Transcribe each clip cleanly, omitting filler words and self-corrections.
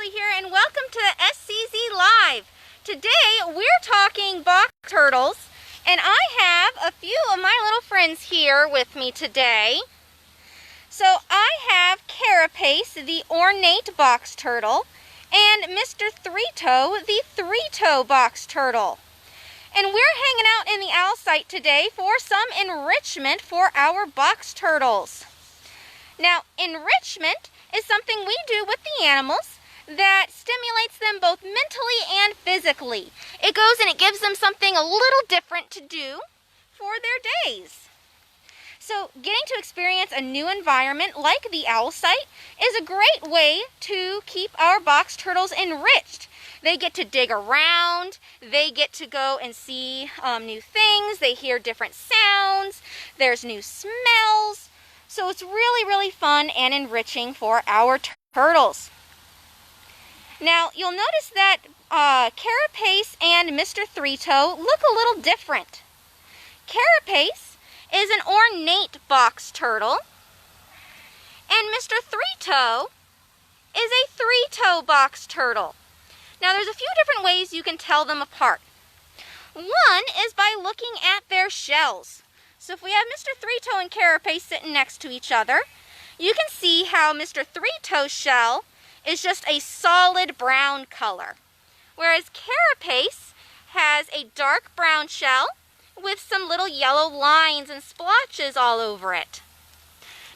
Ashley here, and welcome to SCZ Live. Today we're talking box turtles, and I have a few of my little friends here with me today. So I have Carapace, the ornate box turtle, and Mr. Three-Toe, the three-toe box turtle. And we're hanging out in the owl site today for some enrichment for our box turtles. Now, enrichment is something we do with the animals that stimulates them both mentally and physically. It goes and it gives them something a little different to do for their days. So getting to experience a new environment like the owl site is a great way to keep our box turtles enriched. They get to dig around, they get to go and see new things, they hear different sounds, there's new smells. So it's really fun and enriching for our turtles. Now, you'll notice that Carapace and Mr. Three-Toe look a little different. Carapace is an ornate box turtle, and Mr. Three-Toe is a three-toe box turtle. Now, there's a few different ways you can tell them apart. One is by looking at their shells. So if we have Mr. Three-Toe and Carapace sitting next to each other, you can see how Mr. Three-Toe's shell is just a solid brown color, whereas Carapace has a dark brown shell with some little yellow lines and splotches all over it.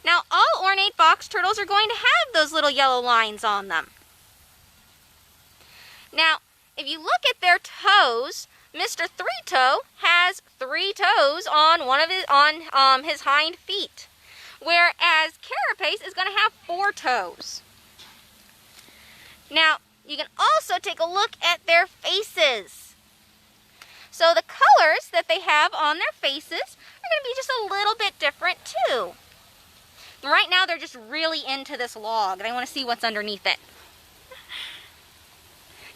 Now, all ornate box turtles are going to have those little yellow lines on them. Now, if you look at their toes, Mr. Three-Toe has 3 toes on his hind feet, whereas Carapace is going to have 4 toes. Now, you can also take a look at their faces. So the colors that they have on their faces are going to be just a little bit different too. Right now they're just really into this log. They want to see what's underneath it.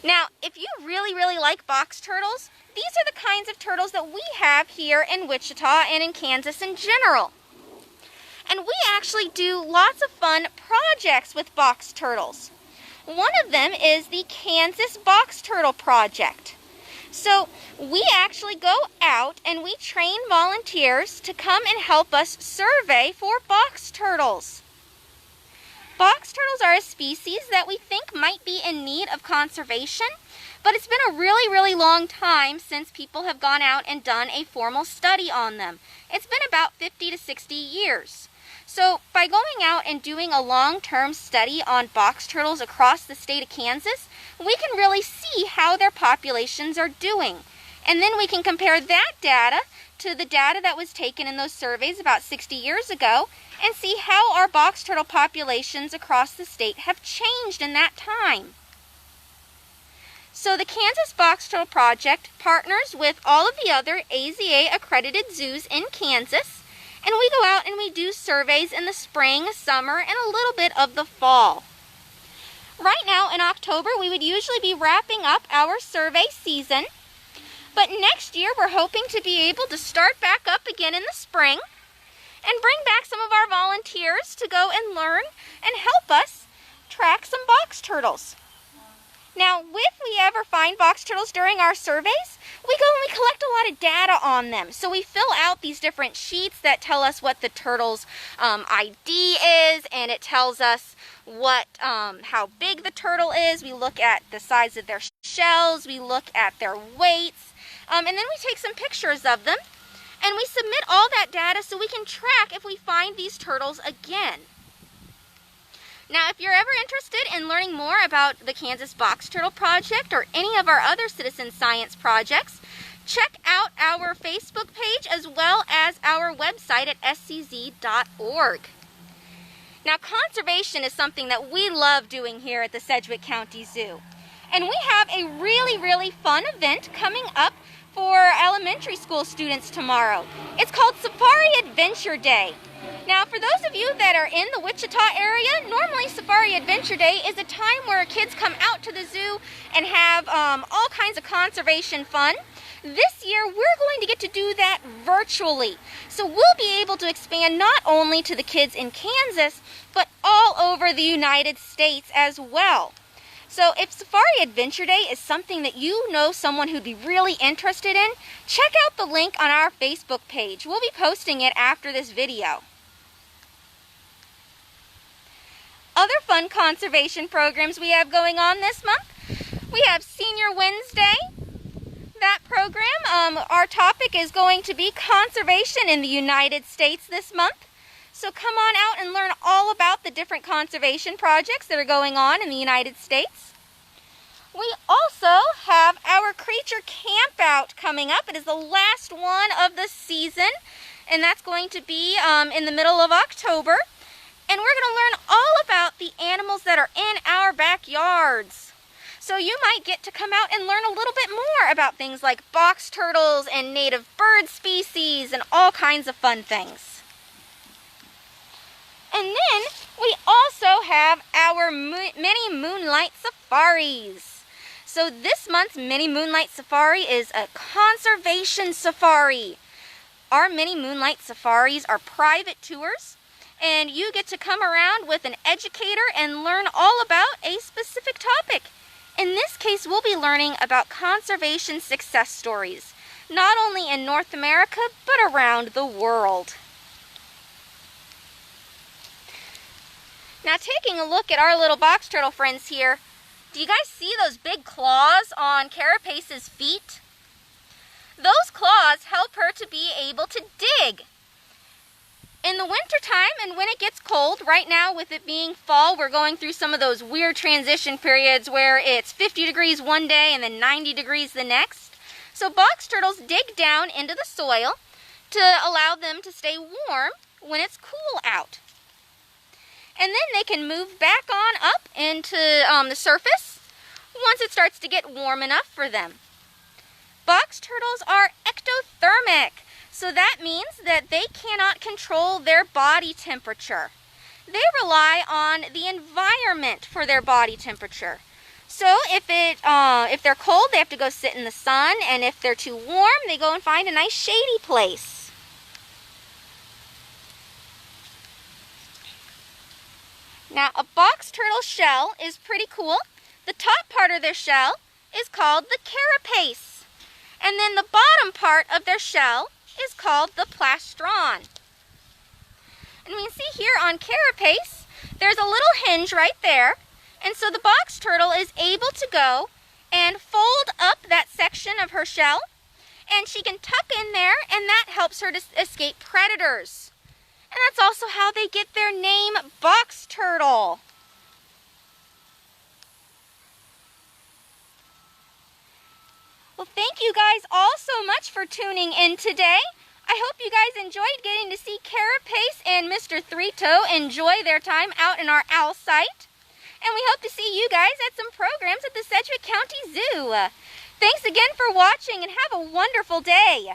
Now, if you really like box turtles, these are the kinds of turtles that we have here in Wichita and in Kansas in general. And we actually do lots of fun projects with box turtles. One of them is the Kansas Box Turtle Project. So we actually go out and we train volunteers to come and help us survey for box turtles. Box turtles are a species that we think might be in need of conservation, but it's been a really long time since people have gone out and done a formal study on them. It's been about 50 to 60 years. So by going out and doing a long-term study on box turtles across the state of Kansas, we can really see how their populations are doing. And then we can compare that data to the data that was taken in those surveys about 60 years ago and see how our box turtle populations across the state have changed in that time. So the Kansas Box Turtle Project partners with all of the other AZA accredited zoos in Kansas, and we go out and we do surveys in the spring, summer, and a little bit of the fall. Right now in October we would usually be wrapping up our survey season, but next year we're hoping to be able to start back up again in the spring and bring back some of our volunteers to go and learn and help us track some box turtles. Now, if we ever find box turtles during our surveys, we go and we collect a lot of data on them. So we fill out these different sheets that tell us what the turtle's ID is, and it tells us what how big the turtle is. We look at the size of their shells, we look at their weights, and then we take some pictures of them, and we submit all that data so we can track if we find these turtles again. Now, if you're ever interested in learning more about the Kansas Box Turtle Project or any of our other citizen science projects, check out our Facebook page as well as our website at scz.org. Now, conservation is something that we love doing here at the Sedgwick County Zoo. And we have a really fun event coming up for elementary school students tomorrow. It's called Safari Adventure Day. Now, for those of you that are in the Wichita area, normally Safari Adventure Day is a time where kids come out to the zoo and have all kinds of conservation fun. This year, we're going to get to do that virtually. So we'll be able to expand not only to the kids in Kansas, but all over the United States as well. So if Safari Adventure Day is something that you know someone who'd be really interested in, check out the link on our Facebook page. We'll be posting it after this video. Other fun conservation programs we have going on this month. We have Senior Wednesday. That program, our topic is going to be conservation in the United States this month. So come on out and learn all about the different conservation projects that are going on in the United States. We also have our Creature Camp Out coming up. It is the last one of the season, and that's going to be in the middle of October. And we're going to learn all about the animals that are in our backyards. So you might get to come out and learn a little bit more about things like box turtles and native bird species and all kinds of fun things. And then we also have our mini Moonlight Safaris. So this month's mini Moonlight Safari is a conservation safari. Our mini Moonlight Safaris are private tours, and you get to come around with an educator and learn all about a specific topic. In this case, we'll be learning about conservation success stories, not only in North America, but around the world. Now, taking a look at our little box turtle friends here, do you guys see those big claws on Carapace's feet? Those claws help her to be able to dig. In the wintertime and when it gets cold, right now with it being fall, we're going through some of those weird transition periods where it's 50 degrees one day and then 90 degrees the next. So box turtles dig down into the soil to allow them to stay warm when it's cool out. And then they can move back on up into the surface once it starts to get warm enough for them. Box turtles are ectothermic, so that means that they cannot control their body temperature. They rely on the environment for their body temperature. So if they're cold, they have to go sit in the sun, and if they're too warm, they go and find a nice shady place. Now, a box turtle shell is pretty cool. The top part of their shell is called the carapace. And then the bottom part of their shell is called the plastron. And we can see here on carapace, there's a little hinge right there. And so the box turtle is able to go and fold up that section of her shell. And she can tuck in there, and that helps her to escape predators. And that's also how they get their name, box turtle. Well, thank you guys all so much for tuning in today. I hope you guys enjoyed getting to see Carapace and Mr. Three-Toe enjoy their time out in our owl site. And we hope to see you guys at some programs at the Sedgwick County Zoo. Thanks again for watching, and have a wonderful day.